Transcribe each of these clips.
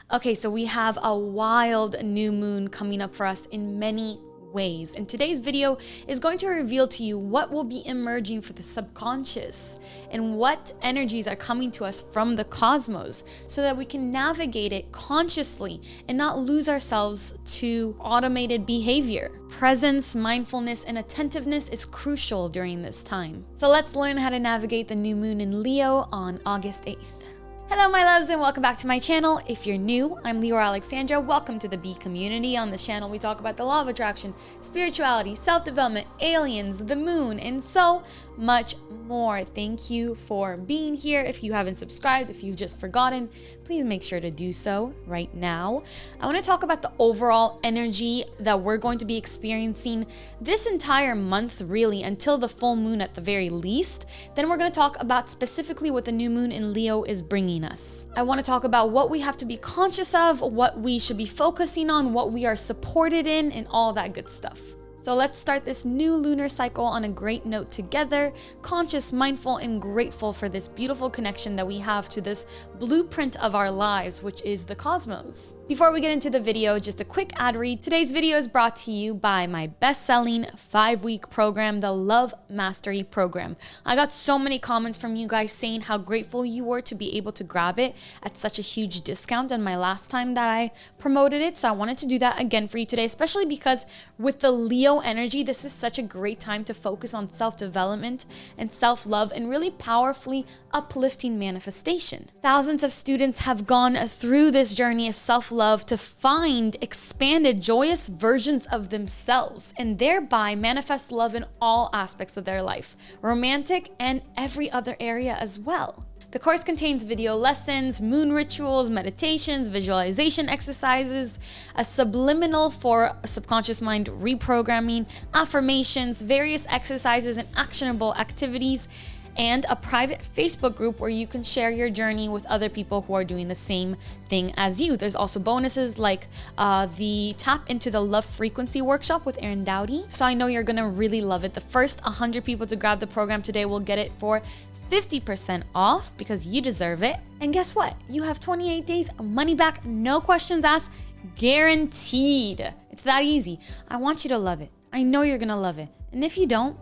Okay, so we have a wild new moon coming up for us in many ways. And today's video is going to reveal to you what will be emerging for the subconscious and what energies are coming to us from the cosmos so that we can navigate it consciously and not lose ourselves to automated behavior. Presence, mindfulness, and attentiveness is crucial during this time. So let's learn how to navigate the new moon in Leo on August 8th. Hello my loves and welcome back to my channel. If you're new, I'm Leeor Alexandra. Welcome to the B community. On this channel we talk about the law of attraction, spirituality, self-development, aliens, the moon, and so much more. Thank you for being here. If you haven't subscribed, if you've just forgotten, please make sure to do so right now. I want to talk about the overall energy that we're going to be experiencing this entire month, really, until the full moon at the very least. Then we're going to talk about specifically what the new moon in Leo is bringing us. I want to talk about what we have to be conscious of, what we should be focusing on, what we are supported in, and all that good stuff. So let's start this new lunar cycle on a great note together, conscious, mindful, and grateful for this beautiful connection that we have to this blueprint of our lives, which is the cosmos. Before we get into the video, just a quick ad read. Today's video is brought to you by my best-selling 5-week program, the Love Mastery Program. I got so many comments from you guys saying how grateful you were to be able to grab it at such a huge discount on my last time that I promoted it. So I wanted to do that again for you today, especially because with the Leo energy, this is such a great time to focus on self-development and self-love and really powerfully uplifting manifestation. Thousands of students have gone through this journey of self-love to find expanded, joyous versions of themselves and thereby manifest love in all aspects of their life, romantic and every other area as well. The course contains video lessons, moon rituals, meditations, visualization exercises, a subliminal for subconscious mind reprogramming, affirmations, various exercises and actionable activities, and a private Facebook group where you can share your journey with other people who are doing the same thing as you. There's also bonuses like the Tap into the Love Frequency workshop with Erin Dowdy. So I know you're gonna really love it. The first 100 people to grab the program today will get it for 50% off because you deserve it. And guess what? You have 28 days money back, no questions asked, guaranteed. It's that easy. I want you to love it. I know you're gonna love it. And if you don't,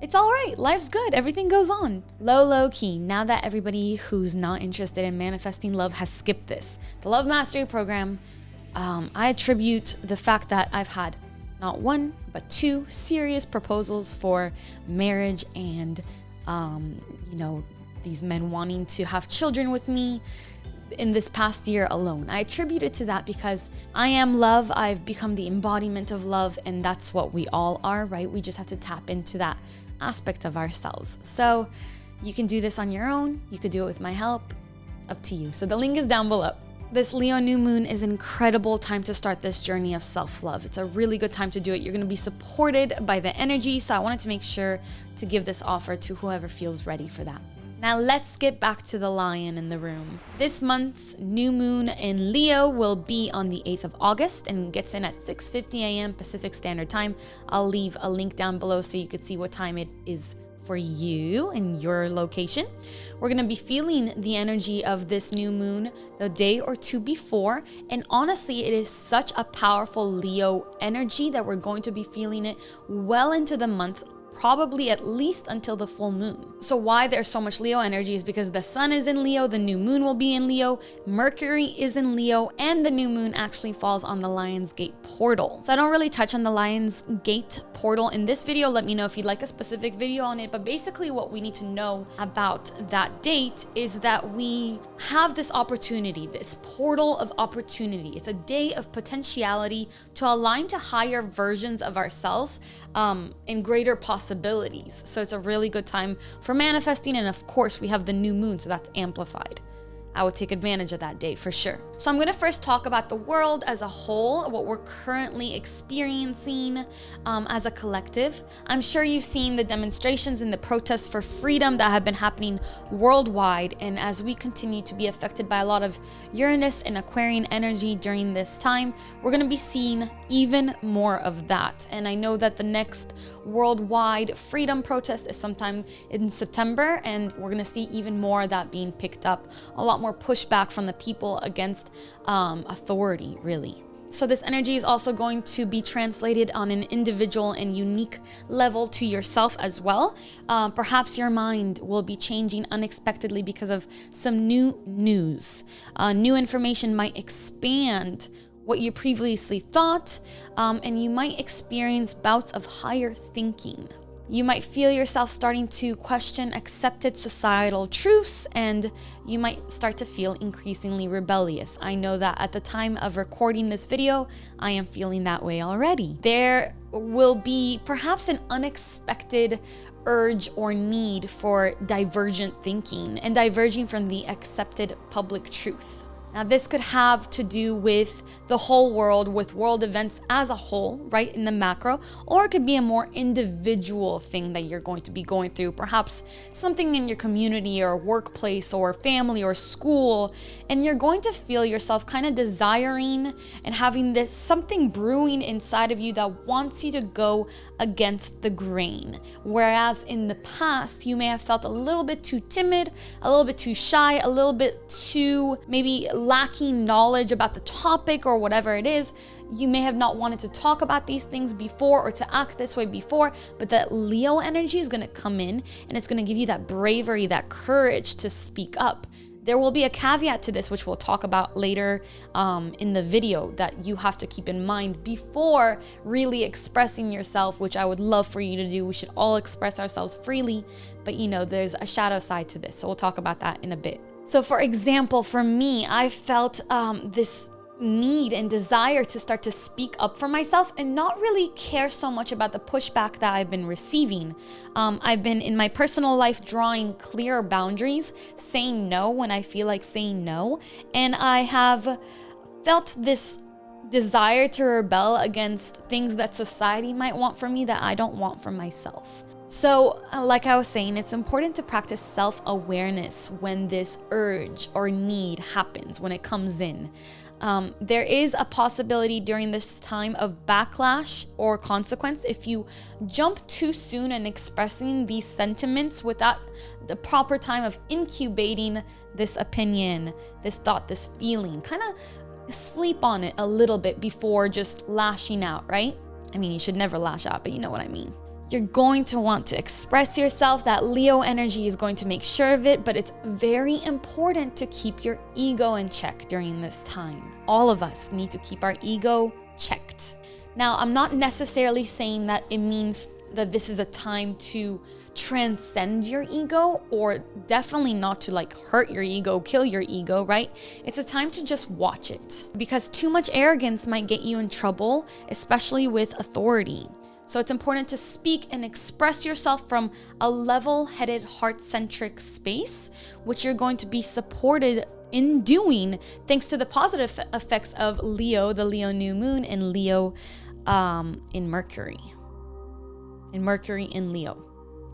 it's all right. Life's good. Everything goes on. Low key. Now that everybody who's not interested in manifesting love has skipped this, the Love Mastery Program, I attribute the fact that I've had not one, but 2 serious proposals for marriage and these men wanting to have children with me in this past year alone. I attribute it to that because I am love. I've become the embodiment of love, and that's what we all are, right? We just have to tap into that aspect of ourselves. So you can do this on your own. You could do it with my help. It's up to you. So the link is down below. This Leo new moon is an incredible time to start this journey of self-love. It's a really good time to do it. You're going to be supported by the energy. So I wanted to make sure to give this offer to whoever feels ready for that. Now let's get back to the lion in the room. This month's new moon in Leo will be on the 8th of August and gets in at 6:50 a.m. Pacific Standard Time. I'll leave a link down below so you can see what time it is for you and your location. We're going to be feeling the energy of this new moon the day or two before. And honestly, it is such a powerful Leo energy that we're going to be feeling it well into the month, probably at least until the full moon. So why there's so much Leo energy is because the sun is in Leo, the new moon will be in Leo, Mercury is in Leo, and the new moon actually falls on the Lion's Gate portal. So I don't really touch on the Lion's Gate portal in this video. Let me know if you'd like a specific video on it. But basically what we need to know about that date is that we have this opportunity, this portal of opportunity. It's a day of potentiality to align to higher versions of ourselves and greater possibilities. So it's a really good time for manifesting, and of course we have the new moon, so that's amplified. I would take advantage of that date for sure. So I'm going to first talk about the world as a whole, what we're currently experiencing as a collective. I'm sure you've seen the demonstrations and the protests for freedom that have been happening worldwide. And as we continue to be affected by a lot of Uranus and Aquarian energy during this time, we're going to be seeing even more of that. And I know that the next worldwide freedom protest is sometime in September, and we're going to see even more of that being picked up, a lot lot more pushback from the people against authority, really. So this energy is also going to be translated on an individual and unique level to yourself as well. Perhaps your mind will be changing unexpectedly because of some new news. New information might expand what you previously thought, and you might experience bouts of higher thinking. You might feel yourself starting to question accepted societal truths, and you might start to feel increasingly rebellious. I know that at the time of recording this video, I am feeling that way already. There will be perhaps an unexpected urge or need for divergent thinking and diverging from the accepted public truth. Now, this could have to do with the whole world, with world events as a whole, right, in the macro, or it could be a more individual thing that you're going to be going through, perhaps something in your community or workplace or family or school, and you're going to feel yourself kind of desiring and having this something brewing inside of you that wants you to go against the grain. Whereas in the past, you may have felt a little bit too timid, a little bit too shy, a little bit too maybe lacking knowledge about the topic or whatever it is. You may have not wanted to talk about these things before or to act this way before, but that Leo energy is going to come in and it's going to give you that bravery, that courage to speak up. There will be a caveat to this, which we'll talk about later in the video, that you have to keep in mind before really expressing yourself, which I would love for you to do. We should all express ourselves freely, but you know, there's a shadow side to this. So we'll talk about that in a bit. So for example, for me, I felt this need and desire to start to speak up for myself and not really care so much about the pushback that I've been receiving. I've been in my personal life drawing clear boundaries, saying no when I feel like saying no, and I have felt this desire to rebel against things that society might want from me that I don't want for myself. So, like I was saying, it's important to practice self-awareness when this urge or need happens, when it comes in. There is a possibility during this time of backlash or consequence if you jump too soon in expressing these sentiments without the proper time of incubating this opinion, this thought, this feeling. Kind of sleep on it a little bit before just lashing out, right? I mean, you should never lash out, but you know what I mean. You're going to want to express yourself. That Leo energy is going to make sure of it, but it's very important to keep your ego in check during this time. All of us need to keep our ego checked. Now, I'm not necessarily saying that it means that this is a time to transcend your ego, or definitely not to like hurt your ego, kill your ego, right? It's a time to just watch it, because too much arrogance might get you in trouble, especially with authority. So it's important to speak and express yourself from a level-headed, heart-centric space, which you're going to be supported in doing thanks to the positive effects of Leo, the Leo new moon, and Leo in Mercury. In Mercury in Leo.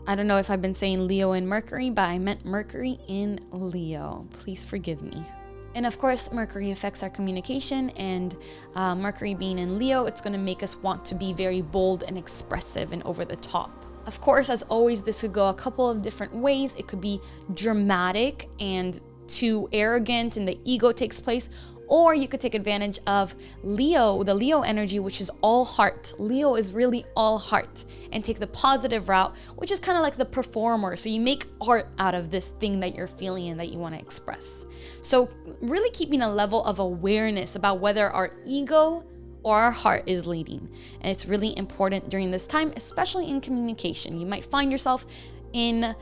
I don't know if I've been saying Leo in Mercury, but I meant Mercury in Leo. Please forgive me. And of course, Mercury affects our communication, and Mercury being in Leo, it's going to make us want to be very bold and expressive and over the top. Of course, as always, this could go a couple of different ways. It could be dramatic and too arrogant and the ego takes place, or you could take advantage of Leo, the Leo energy, which is all heart. Leo is really all heart, and take the positive route, which is kind of like the performer. So you make art out of this thing that you're feeling and that you want to express. So really keeping a level of awareness about whether our ego or our heart is leading. And it's really important during this time, especially in communication. You might find yourself in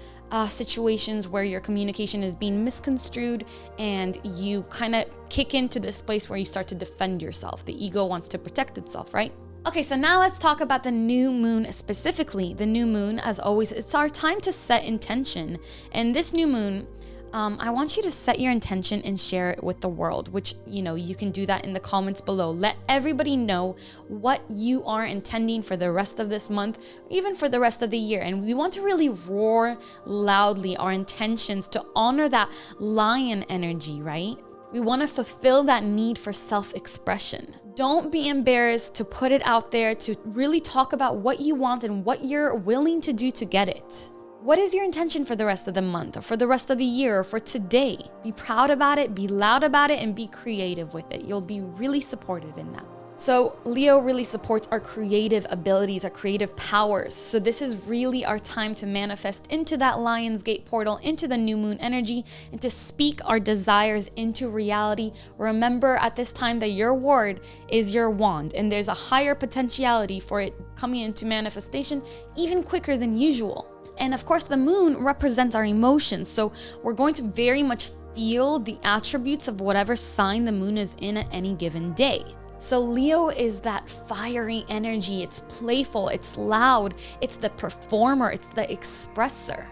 situations where your communication is being misconstrued and you kind of kick into this place where you start to defend yourself. The ego wants to protect itself, right? Okay, so now let's talk about the new moon specifically. The new moon, as always, it's our time to set intention. And this new moon, I want you to set your intention and share it with the world, which, you know, you can do that in the comments below. Let everybody know what you are intending for the rest of this month, even for the rest of the year. And we want to really roar loudly our intentions to honor that lion energy, right? We want to fulfill that need for self-expression. Don't be embarrassed to put it out there, to really talk about what you want and what you're willing to do to get it. What is your intention for the rest of the month or for the rest of the year or for today? Be proud about it, be loud about it, and be creative with it. You'll be really supported in that. So Leo really supports our creative abilities, our creative powers. So this is really our time to manifest into that Lion's Gate portal, into the new moon energy, and to speak our desires into reality. Remember at this time that your word is your wand, and there's a higher potentiality for it coming into manifestation even quicker than usual. And of course, the moon represents our emotions. So we're going to very much feel the attributes of whatever sign the moon is in at any given day. So Leo is that fiery energy. It's playful, it's loud, it's the performer, it's the expresser.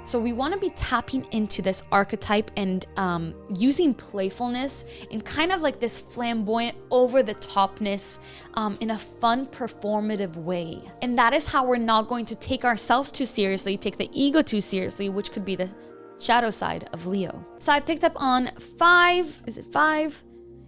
So we want to be tapping into this archetype and using playfulness in kind of like this flamboyant, over-the-topness in a fun, performative way. And that is how we're not going to take ourselves too seriously, take the ego too seriously, which could be the shadow side of Leo. So I picked up on 5, is it 5?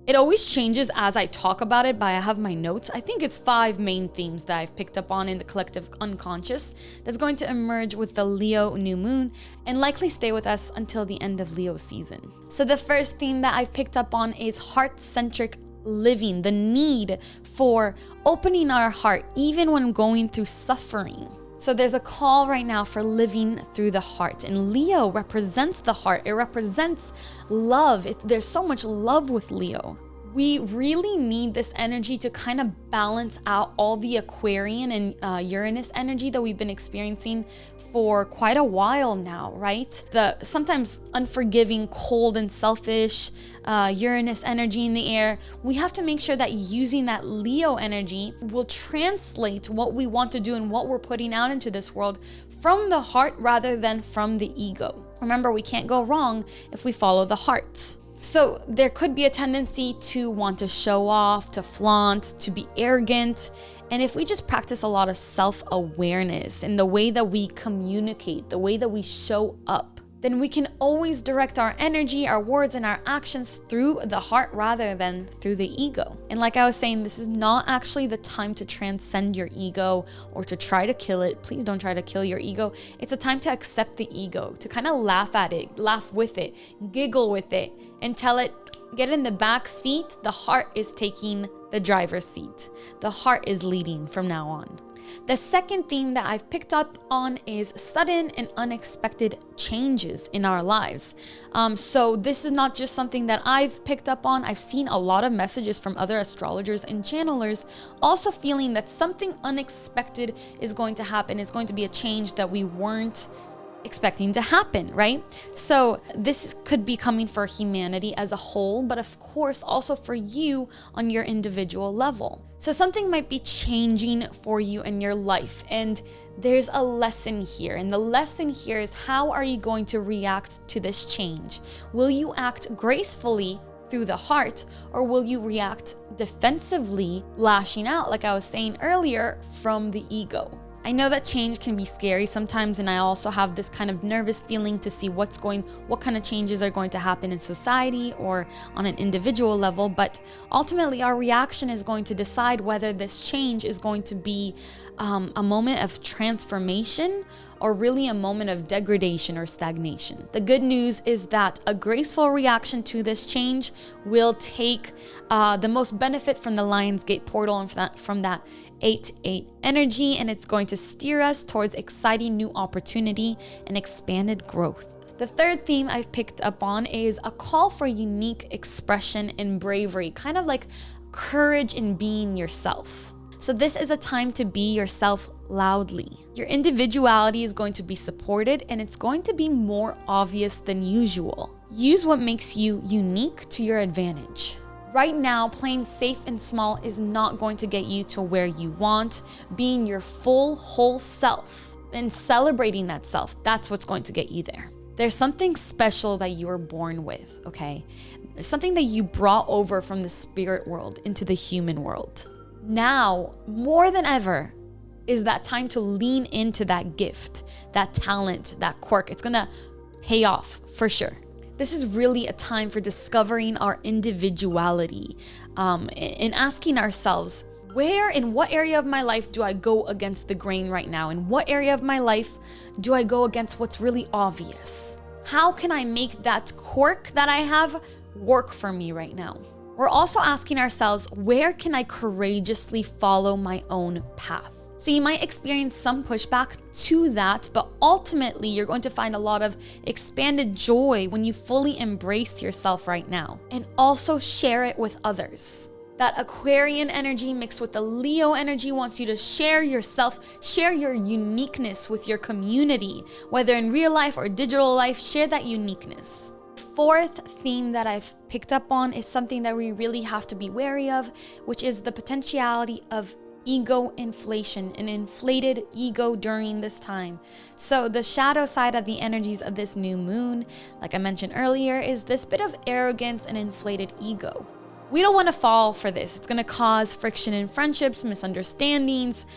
It always changes as I talk about it, but I have my notes. I think it's 5 main themes that I've picked up on in the collective unconscious that's going to emerge with the Leo new moon and likely stay with us until the end of Leo season. So the first theme that I've picked up on is heart-centric living, the need for opening our heart even when going through suffering. So there's a call right now for living through the heart, and Leo represents the heart. It represents love. There's so much love with Leo. We really need this energy to kind of balance out all the Aquarian and Uranus energy that we've been experiencing for quite a while now, right? The sometimes unforgiving, cold and selfish Uranus energy in the air. We have to make sure that using that Leo energy will translate what we want to do and what we're putting out into this world from the heart rather than from the ego. Remember, we can't go wrong if we follow the heart. So there could be a tendency to want to show off, to flaunt, to be arrogant. And if we just practice a lot of self-awareness in the way that we communicate, the way that we show up, then we can always direct our energy, our words, and our actions through the heart rather than through the ego. And like I was saying, this is not actually the time to transcend your ego or to try to kill it. Please don't try to kill your ego. It's a time to accept the ego, to kind of laugh at it, laugh with it, giggle with it, and tell it, get in the back seat. The heart is taking the driver's seat. The heart is leading from now on. The second theme that I've picked up on is sudden and unexpected changes in our lives. So this is not just something that I've picked up on. I've seen a lot of messages from other astrologers and channelers also feeling that something unexpected is going to happen. It's going to be a change that we weren't expecting to happen, right? So this could be coming for humanity as a whole, but of course also for you on your individual level. So something might be changing for you in your life, and there's a lesson here. And the lesson here is, how are you going to react to this change? Will you act gracefully through the heart, or will you react defensively, lashing out, like I was saying earlier, from the ego? I know that change can be scary sometimes, and I also have this kind of nervous feeling to see what kind of changes are going to happen in society or on an individual level, but ultimately our reaction is going to decide whether this change is going to be a moment of transformation or really a moment of degradation or stagnation. The good news is that a graceful reaction to this change will take the most benefit from the Lion's Gate portal and from that 8-8 energy, and it's going to steer us towards exciting new opportunity and expanded growth. The third theme I've picked up on is a call for unique expression and bravery, kind of like courage in being yourself. So this is a time to be yourself loudly. Your individuality is going to be supported, and it's going to be more obvious than usual. Use what makes you unique to your advantage. Right now, playing safe and small is not going to get you to where you want. Being your full, whole self and celebrating that self, that's what's going to get you there. There's something special that you were born with, okay? There's something that you brought over from the spirit world into the human world. Now, more than ever, is that time to lean into that gift, that talent, that quirk. It's gonna pay off for sure. This is really a time for discovering our individuality and asking ourselves, Where, in what area of my life do I go against the grain right now? In what area of my life do I go against what's really obvious? How can I make that quirk that I have work for me right now? We're also asking ourselves, where can I courageously follow my own path? So you might experience some pushback to that, but ultimately you're going to find a lot of expanded joy when you fully embrace yourself right now and also share it with others. That Aquarian energy mixed with the Leo energy wants you to share yourself, share your uniqueness with your community, whether in real life or digital life, share that uniqueness. Fourth theme that I've picked up on is something that we really have to be wary of, which is the potentiality of ego inflation, an inflated ego during this time. So the shadow side of the energies of this new moon, like I mentioned earlier, is this bit of arrogance and inflated ego. We don't want to fall for this. It's going to cause friction in friendships, misunderstandings,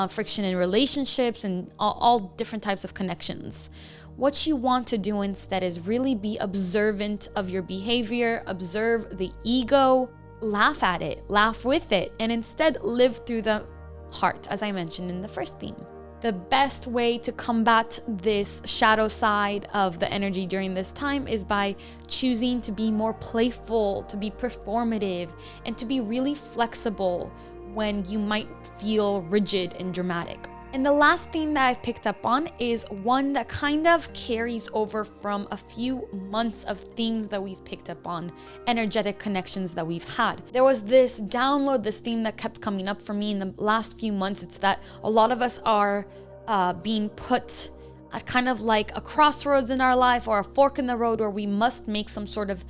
friction in relationships, and all different types of connections. What you want to do instead is really be observant of your behavior, observe the ego, laugh at it, laugh with it, and instead live through the heart, as I mentioned in the first theme. The best way to combat this shadow side of the energy during this time is by choosing to be more playful, to be performative, and to be really flexible when you might feel rigid and dramatic. And the last theme that I've picked up on is one that kind of carries over from a few months of themes that we've picked up on, energetic connections that we've had. There was this download, this theme that kept coming up for me in the last few months. It's that a lot of us are being put at kind of like a crossroads in our life or a fork in the road where we must make some sort of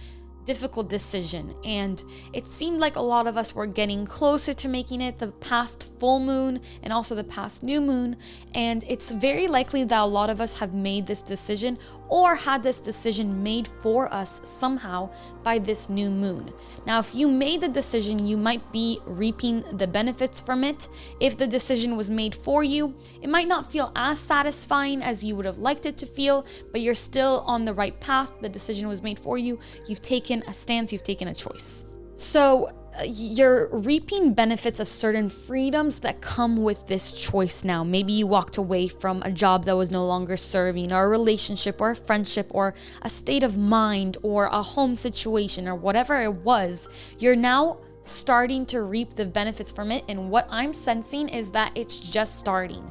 difficult decision, and it seemed like a lot of us were getting closer to making it the past full moon and also the past new moon, and it's very likely that a lot of us have made this decision or had this decision made for us somehow by this new moon. Now, if you made the decision, you might be reaping the benefits from it. If the decision was made for you, it might not feel as satisfying as you would have liked it to feel, but you're still on the right path. The decision was made for you. You've taken a stance, you've taken a choice. So you're reaping benefits of certain freedoms that come with this choice now. Maybe you walked away from a job that was no longer serving, or a relationship, or a friendship, or a state of mind, or a home situation, or whatever it was. You're now starting to reap the benefits from it, and what I'm sensing is that it's just starting.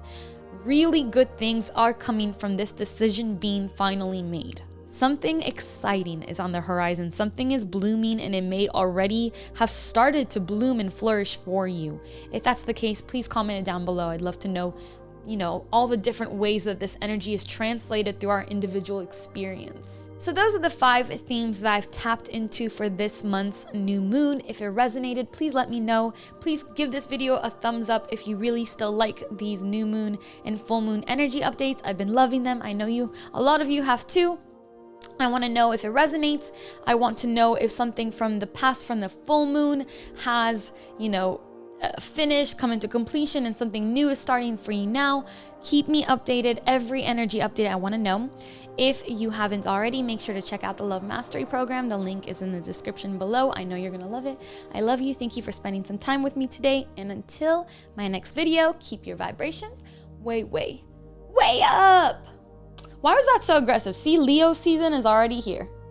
Really good things are coming from this decision being finally made. Something exciting is on the horizon. Something is blooming, and it may already have started to bloom and flourish for you. If that's the case, please comment it down below. I'd love to know, all the different ways that this energy is translated through our individual experience. So those are the 5 themes that I've tapped into for this month's new moon. If it resonated, please let me know. Please give this video a thumbs up if you really still like these new moon and full moon energy updates. I've been loving them. I know a lot of you have too. I want to know if it resonates. I want to know if something from the past, from the full moon, has, finished, come into completion, and something new is starting for you now. Keep me updated. Every energy update I want to know. If you haven't already, make sure to check out the Love Mastery program. The link is in the description below. I know you're going to love it. I love you. Thank you for spending some time with me today. And until my next video, keep your vibrations way up. Why was that so aggressive? See, Leo season is already here.